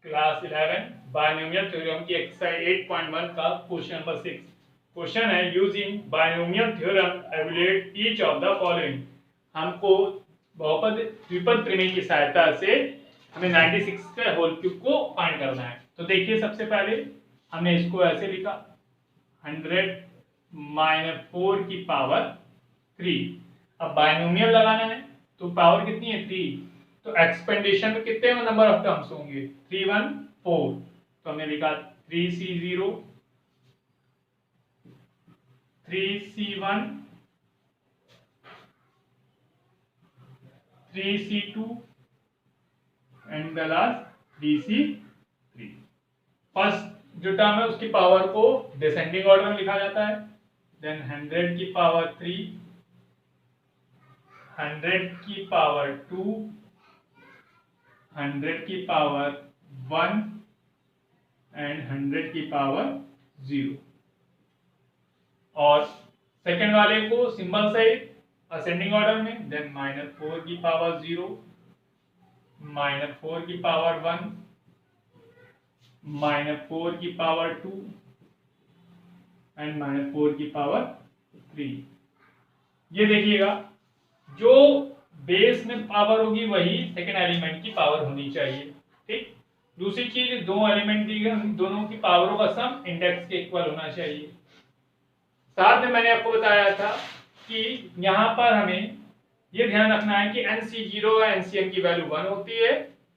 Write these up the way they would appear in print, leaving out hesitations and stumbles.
Class 11 binomial theorem की exercise 8.1 का question number 6। Question है using binomial theorem evaluate each of the following. हमको बहुपद द्विपद प्रमेय की सहायता से हमें 96 के होल क्यूब को फाइंड करना है। तो देखिए सबसे पहले हमने इसको ऐसे लिखा 100 माइनस 4 की पावर 3। अब बायनोमियल लगाना है तो पावर कितनी है 3, तो एक्सपेंडेशन में कितने नंबर ऑफ टर्म्स होंगे 3 1 4। तो हमने लिखा 3c0 3c1 3c2 and the last 3c3। First जो टर्म है उसकी पावर को डिसेंडिंग ऑर्डर में लिखा जाता है। देन 100 की पावर 3, 100 की पावर 2, 100 की पावर 1 एंड 100 की पावर 0। और सेकंड वाले को सिंबल से असेंडिंग ऑर्डर में। देन -4 की पावर 0, -4 की पावर 1, -4 की पावर 2 एंड -4 की पावर 3। ये देखिएगा जो बेस में पावर होगी वही सेकंड एलिमेंट की पावर होनी चाहिए। ठीक। दूसरी चीज दो एलिमेंट दी गई, दोनों की पावरों का सम इंडेक्स के इक्वल होना चाहिए। साथ में मैंने आपको बताया था कि यहाँ पर हमें ये ध्यान रखना है कि NC0 और NCM की वैल्यू 1 होती है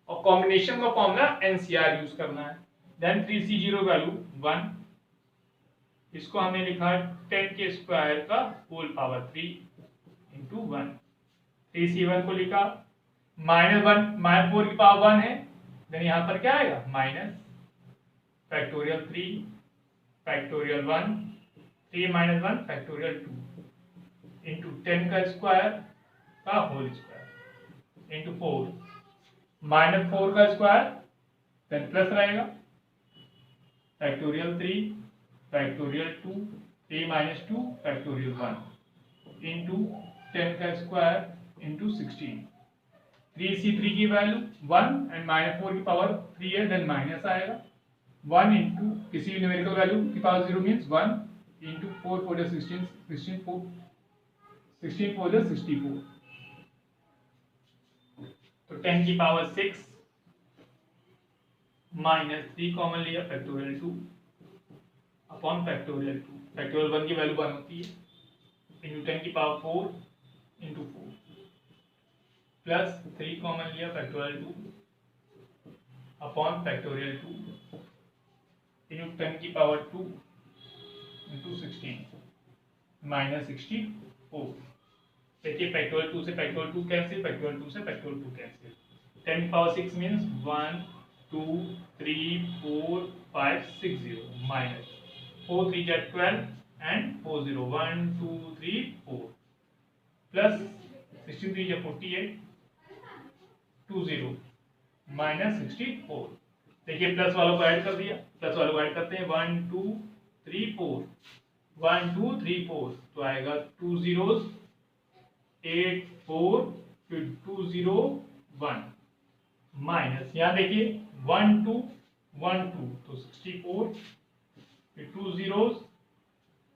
और कॉम्बिनेशन का फॉर्मूला NCR यूज करना है। देन 3C0 वैल्यू 1, इसको हमने लिखा 10 के स्क्वायर का होल पावर 3 इंटू 1। 3C1 को लिखा -1 -4 की पावर 1 है। देन यहाँ पर क्या आएगा minus factorial 3 factorial 1 3 - 1 factorial 2 into 10 का स्क्वायर का होल स्क्वायर इंटू 4 -4 का स्क्वायर देन प्लस रहेगा फैक्टोरियल 3 फैक्टोरियल 2 3 - 2 फैक्टोरियल 1 इंटू 10 का स्क्वायर इंटू 16। 3C3 की वैल्यू 1 एंड -4 की पावर 3 है। देन माइनस आएगा 1 इंटू किसी भी न्यूमेरिकल वैल्यू की पावर 0 मीन्स 1 इंटू 4 4 16 16 4 16 4 64। तो 10 की पावर 6 -3 कॉमन लिया फैक्टोरियल 2 अपॉन फैक्टोरियल 2। फैक्टोरियल 1 की वैल्यू 1 होती है इंटू 10 की पावर 4 इंटू 4 प्लस 3 कॉमन लिया फैक्टोरियल 2 अपॉन फैक्टोरियल 2 इंटू 10 की पावर 2 इंटू 16 -64। देखिए फैक्टोरियल 2 से फैक्टोरियल 2 कैंसिल, फैक्टोरियल 2 से फैक्टोरियल 2 कैंसिल। 10 की पावर 6 मीन्स 1 2 3 4 5 6 0 माइनस 4 3 जा 12 एंड 4 0 1 2 3 4 प्लस 16 3 जा 48 2 0 -64। देखिए प्लस वालों को ऐड कर दिया, प्लस वालों को ऐड करते हैं 1 2 3 4 1 2 3 4 तो आएगा 2 zeros 8 4 फिर 2 0 1 माइनस यहाँ देखिए 1 2 1 2 तो 64 फिर 2 zeros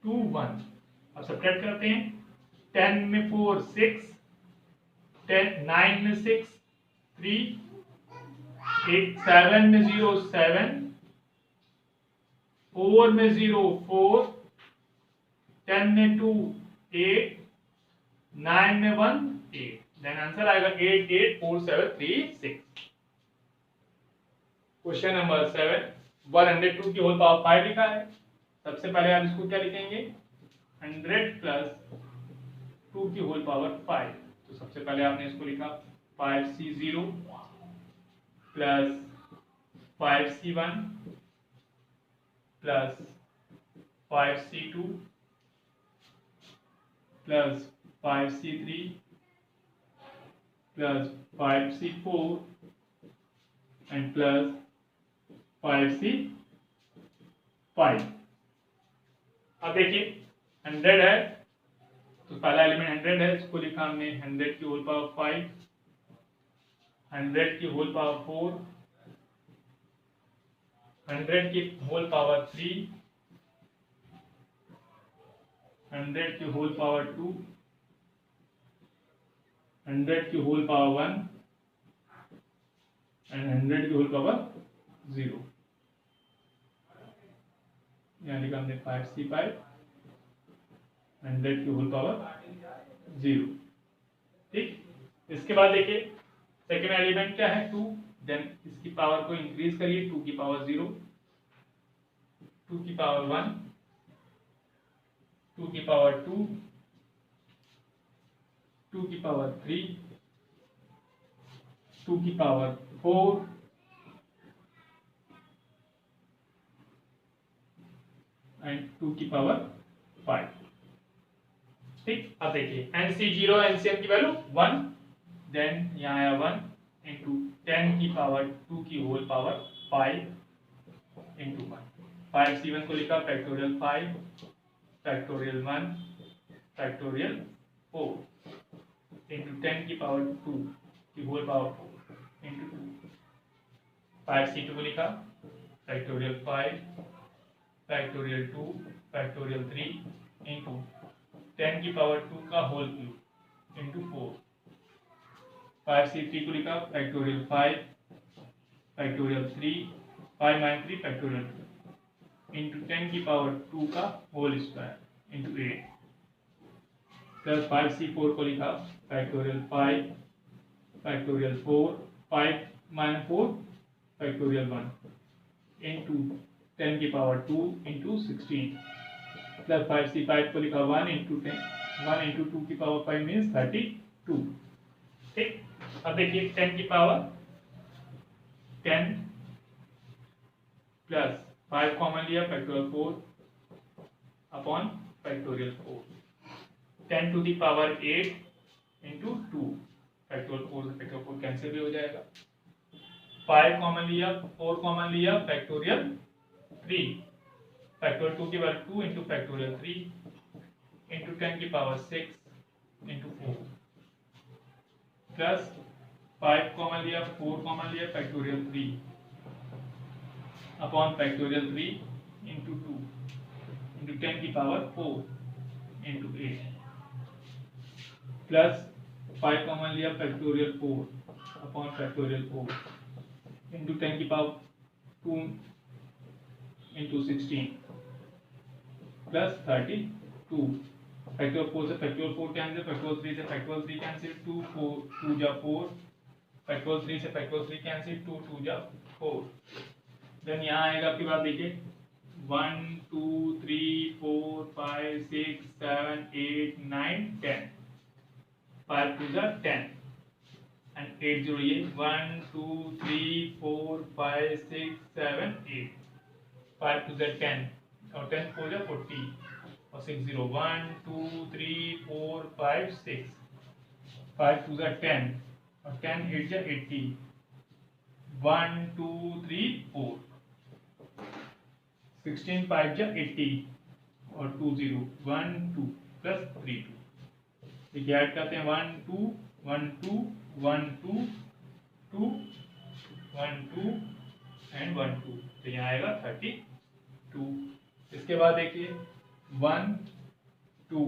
2 1। अब सब्ट्रैक्ट करते हैं 10 में 4 6 10 9 में 6 3 8 7 में 0 7 4 में 0 4 10 में 2 8 9 में 1 8। देन आंसर आएगा 8 8 4 7 3 6। क्वेश्चन नंबर 7 102 की होल पावर 5 लिखा है। सबसे पहले आप इसको क्या लिखेंगे 100 प्लस 2 की होल पावर 5। तो सबसे पहले आपने इसको लिखा 5C0 plus 5C1 plus 5C2 plus 5C3 plus 5C4 and plus 5C5। अब देखिए 100 है तो पहला एलिमेंट 100 है, इसको लिखा हमने 100 की होल पावर 5 100 की होल पावर 4 100 की होल पावर 3, 100 की होल पावर 2, 100 की होल पावर 1 एंड 100 की होल पावर 0। यहाँ लिखा हमने 5c5 100 की होल पावर 0। ठीक, इसके बाद देखिए सेकेंड एलिमेंट क्या है 2, देन इसकी पावर को इंक्रीज करिए 2 की पावर 0, 2 की पावर 1, 2 की पावर 2, 2 की पावर 3, 2 की पावर 4 एंड 2 की पावर 5। ठीक, अब देखिए NC0 NCM की वैल्यू 1, देन यहाँ आया 1 इंटू 10 की पावर 2 की होल पावर 5 इंटू 1। 5C1 को लिखा फैक्टोरियल 5 फैक्टोरियल 1 फैक्टोरियल 4 इंटू 10 की पावर 2 की होल पावर 4 इंटू 2। 5C2 को लिखा फैक्टोरियल 5 फैक्टोरियल 2 फैक्टोरियल 3 इंटू 10 की पावर 2 का होल क्यूब इंटू 4। 5C3 को लिखा factorial 5 factorial 3 5 minus 3 factorial 2 into 10 की पावर 2 का whole square into 8 plus 5C4 को लिखा factorial 5 factorial 4 5 minus 4 factorial 1 into 10 की पावर 2 इंटू 16 प्लस 5C5 को लिखा 1 इंटू 10 1 इंटू 2 की पावर 5 मीन्स 32। ठीक, अब देखिए 10 की पावर 10 प्लस 5 कॉमन लिया factorial 4 upon factorial 4 10 to the power 8 into 2 factorial 4 से फैक्टोरियल 4 कैंसिल भी हो जाएगा। 5 कॉमन लिया 4 कॉमन लिया फैक्टोरियल 3 फैक्टोरियल 2 की वैल्यू 2 इंटू फैक्टोरियल 3 इंटू 10 की पावर 6 इंटू 4 प्लस 5 कॉमन लिया 4 कॉमन लिया factorial 3 upon factorial 3 into 2 into 10 की पावर 4 इंटू 8 प्लस 5 कॉमन लिया फैक्टोरियल 4 अपॉन फैक्टोरियल 4 इंटू 10 की पावर 2 इंटू 16 प्लस 32। फैक्टोरियल 4 से फैक्टोरियल 4 कैंसिल फैक्टोरियल 3 से factorial 3 cancel 2 4 2 जा 4 factorial 3 से फैक्टोरियल 3 कैंसिल 2 2 जा 4। देन यहाँ आएगा आपकी बात देखिए 1 2 3 4 5 6 7 8 9 10 5 2 जा 10 एंड 8 जोड़िए 1 2 3 4 5 6 7 8 5 2 जा 10 और 10 4 जा 40 और 6 0 1 2 3 4 5 6 5 2 जा 10 और 10 8 जा 80 1 2 3 4 16 5 जा 80 और 2 0 1 2 प्लस 3 2। देखिए ऐड करते हैं 1 2 1 2 1 2 2 1 2 एंड 1 2 तो यहाँ आएगा 32। इसके बाद देखिए 1 2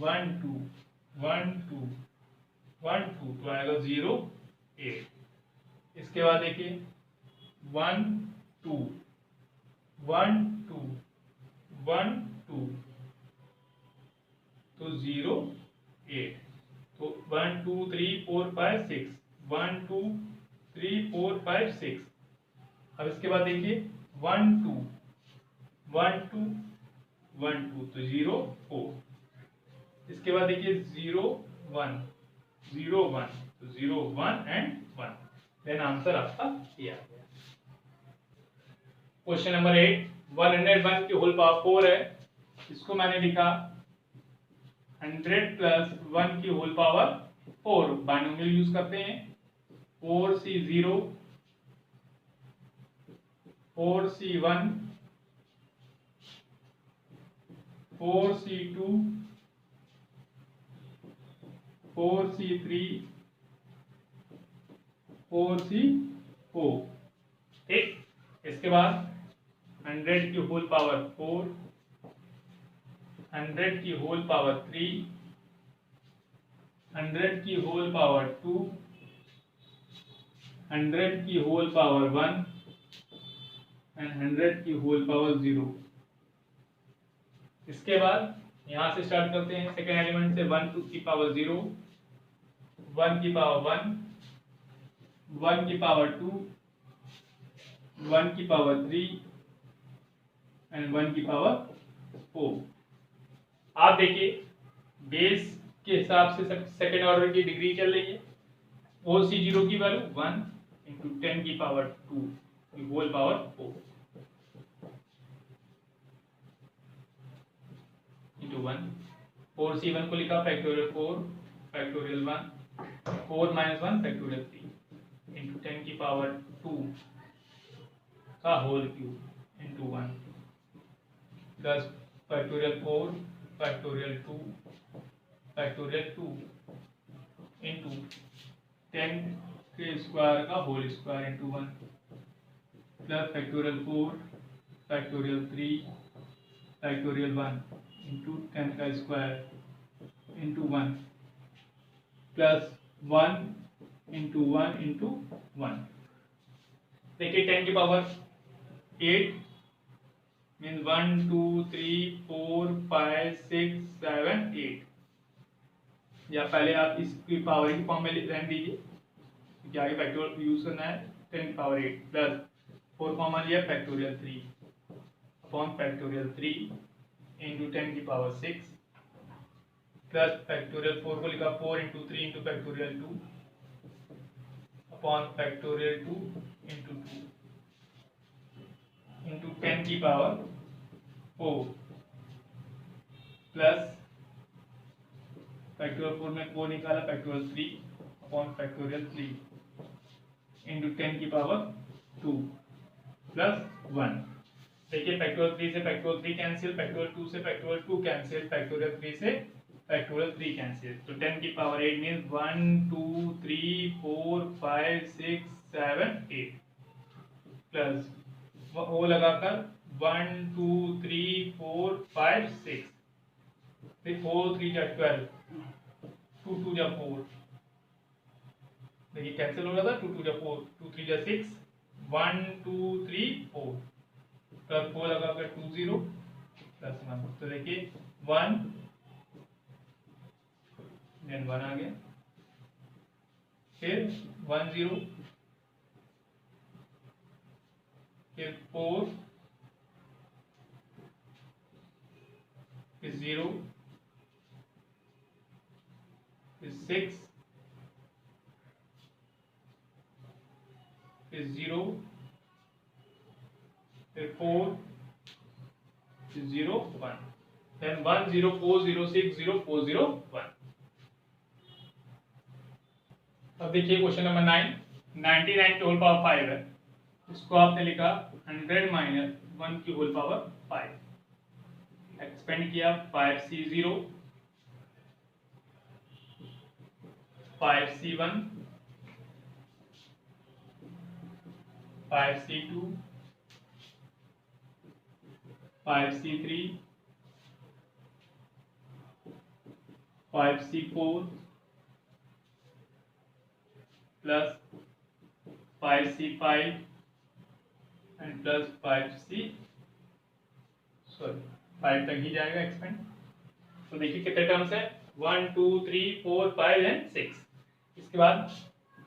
1 2 1 2 1 2 तो आएगा 0 8। इसके बाद देखिए 1 2 1 2 1 2 तो 0 8 तो 1 2 3 4 5 6 1 2 3 4 5 6। अब इसके बाद देखिए 1 2 1 2 1 2 तो 0 4। इसके बाद देखिए 0 1 0 1 तो 0 1 एंड 1। देन आंसर आपका ये आ गया। क्वेश्चन नंबर 8 101 की होल पावर 4 है, इसको मैंने लिखा 100 प्लस 1 की होल पावर 4 बाइनोमियल यूज करते हैं 4C0 4C1 4C2 4C3 4C4। ठीक, इसके बाद 100 की होल पावर 4, 100 की होल पावर 3, 100 की होल पावर 2, 100 की होल पावर 1 एंड 100 की होल पावर 0। इसके बाद यहाँ से स्टार्ट करते हैं सेकेंड एलिमेंट से। 1 की पावर 0, 1 की पावर 1, 1 की पावर 2, 1 की पावर 3 एंड 1 की पावर 4। आप देखिए बेस के हिसाब से सेकेंड ऑर्डर की डिग्री चल रही है। OC0 की वैल्यू 1 इंटू 10 की power 2 whole power 4 into 1। 4C1 को लिखा factorial 4 factorial 1, 4 minus 1 factorial 3 into 10 की पावर 2 का whole cube into 1 plus factorial 4 factorial 2 factorial 2 into 10 के स्क्वायर का whole square into 1 plus factorial 4 factorial 3 factorial 1 into 10 का square into 1 plus 1 into 1 into 1। देखिए 10 की power 8 means 1 2 3 4 5 6 7 8। या पहले आप इसकी पावर की फॉर्म में रहने दीजिए क्योंकि आगे फैक्टोरियल यूज करना है। 10 की पावर 8 प्लस 4 कॉमन लिया फैक्टोरियल 3 अपॉन फैक्टोरियल 3 इंटू 10 की पावर 6 प्लस फैक्टोरियल 4 को लिखा 4 into 3 into factorial 2 upon factorial 2 into 2 into 10 की पावर 4 प्लस फैक्टोरियल 4 में 4 निकाला फैक्टोरियल 3 अपॉन फैक्टोरियल 3 इंटू 10 की पावर 2 प्लस 1। देखिए फैक्टोरियल 3 से फैक्टोरियल 3 कैंसिल, फैक्टोरियल 2 से फैक्टोरियल 2 कैंसिल, फैक्टोरियल 3 से फैक्टोरियल 3 कैंसिल। तो 10 की पावर 8 मीन्स 1 2 3 4 5 6 7 8 प्लस वो लगाकर 1 2 3 4 5 6 फिर 4 3 जा 12 2 2 जा 4। देखिए कैंसिल हो रहा था 2 2 जा 4 2 3 जा 6 1 2 3 4 प्लस 4 लगाकर 2 0 प्लस 1। तो देखिए 1 देन 1 आ गया फिर 1 0 फिर 4 फिर 0 फिर 6 फिर 0 फिर 4 फिर 0 1 देन 1 0 4 0 6 0 4 0 1। अब देखिए क्वेश्चन नंबर 9। 99 की होल पावर 5 है, इसको आपने लिखा 100 माइनस 1 की होल पावर 5। एक्सपेंड किया 5C0 5C1 5C2 5C3 5C4 plus 5C5 and plus 5 तक ही जाएगा एक्सपेंड। तो देखिए कितने टर्म्स है 1 2 3 4 5 एंड 6। इसके बाद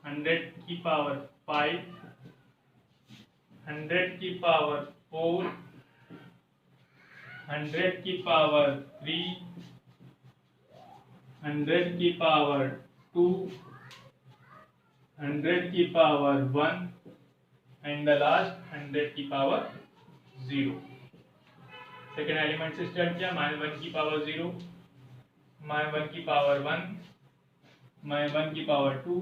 100 की पावर 5 100 की पावर 4 100 की पावर 3 100 की पावर 2 100 की पावर 1 एंड द लास्ट 100 की पावर 0। सेकेंड एलिमेंट से स्टार्ट किया -1 की पावर 0 -1 की पावर 1 -1 की पावर 2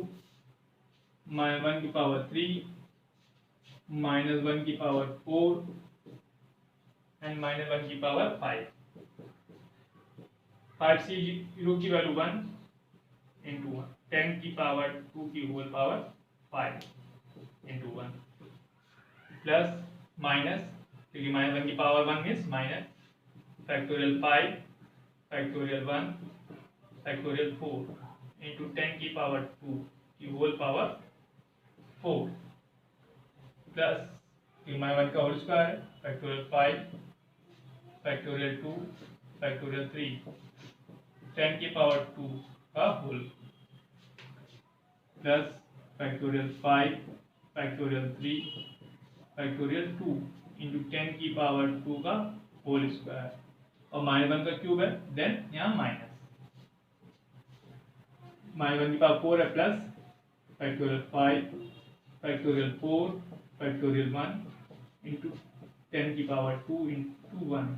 -1 की पावर 3 -1 की पावर 4 एंड -1 की पावर 5। 5C0 की वैल्यू 1 इंटू 1 10 की पावर 2 की whole power 5 into 1 plus minus क्योंकि माइनस 1 की power 1 means minus factorial 5 factorial 1 factorial 4 into 10 की पावर 2 की होल पावर 4 प्लस माइनस 1 का होल स्क्वायर है फैक्टोरियल 5 फैक्टोरियल 2 फैक्टोरियल 3 10 की पावर 2 का whole plus factorial 5 factorial 3 factorial 2 into 10 की पावर 2 का होल स्क्वायर और माइनस 1 का क्यूब है देन यहाँ माइनस 1 की पावर 4 है plus factorial 5 factorial 4 factorial 1 into 10 की पावर 2 इंटू 1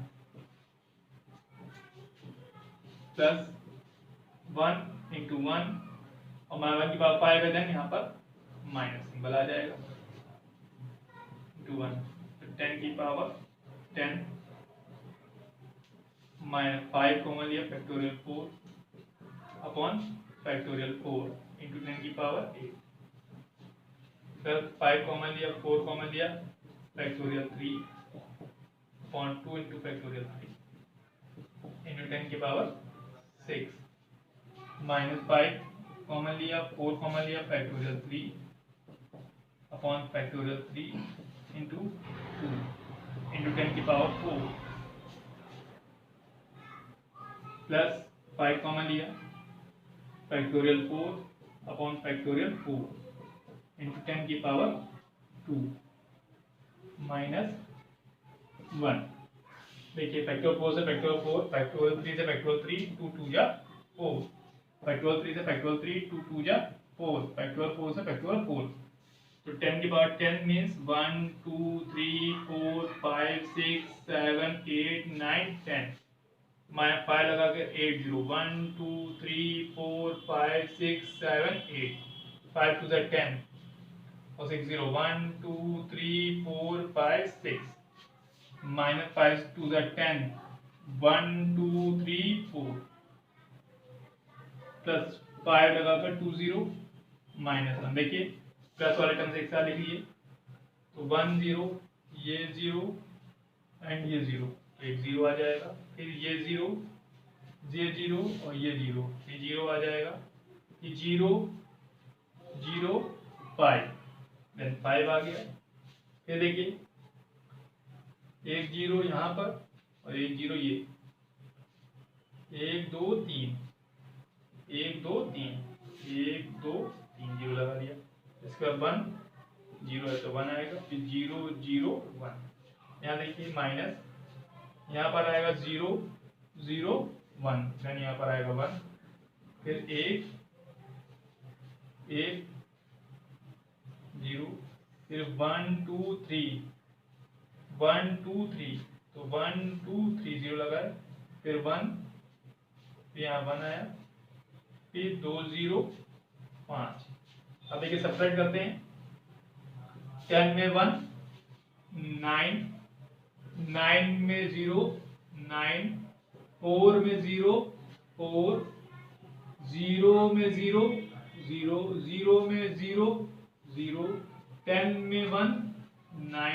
प्लस 1 इंटू 1 और माइनस 1 की पावर 5 है देन यहाँ पर माइनस सिंबल आ जाएगा इंटू 1 तो 10 की पावर 10 माइनस 5 कॉमन लिया फैक्टोरियल 4 अपॉन फैक्टोरियल 4 इंटू 10 की पावर 8 प्लस 5 कॉमन लिया 4 कॉमन लिया factorial 3 upon 2 into factorial 3 into 10 की पावर 6 माइनस 5 कॉमन लिया 4 कॉमन लिया factorial 3 upon factorial 3 into 2 into 10 की पावर 4 प्लस 5 कॉमन लिया फैक्टोरियल 4 अपॉन फैक्टोरियल 4 इंटू 10 की पावर 2 माइनस 1 देखिए फैक्टोरियल 4 से फैक्टोरियल 4 फैक्टोरियल 3 से फैक्टोरियल 3 2 2 या 4 फैक्टोरियल 3 से फैक्टोरियल 3 2 2 या 4 फैक्टोरियल 4 से फैक्टोरियल 4 तो 10 की पावर 10 मीन्स 1 2 3 4 5 6 7 8 9 10 माइनस 5 लगा के 8 0 1 2 3 4 5 6 7 8 5 2 से 10 और 6 0 1 2 3 4 5 6 माइनस 5 2 से 10 1 2 3 4 प्लस 5 लगाकर 2 0 माइनस 1 देखिए प्लस वाले टर्म से एक साथ लिख लीजिए तो 1 0 ये 0 एंड ये 0 एक 0 आ जाएगा फिर ये 0 और ये 0 आ जाएगा ये 0 0 5 देन 5 आ गया फिर देखिए एक 0 यहाँ पर और एक 0 ये 1 2 3 1 2 3 1 2 3 0 लगा दिया इसका 1 0 है तो 1 आएगा फिर 0 0 1 यहाँ देखिए माइनस यहाँ पर आएगा 0 0 1 देन यहाँ पर आएगा 1 फिर 1 1 0 फिर 1 2 3 1 2 3 तो 1 2 3 0 लगाए फिर 1 फिर यहाँ 1 आया फिर 2 0 5 अब देखिए सब्ट्रैक्ट करते हैं 10 में 1 9 9 में 0 9 4 में 0 4 0 में 0 0 0 में 0 0 10 में 1 9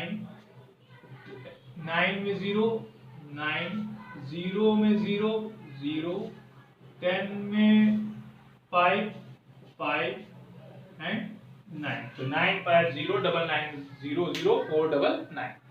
9 में 0 9 0 में 0 0 10 में 5 5 एंड 9 तो 9 5 0 9 9 0 0 4 9 9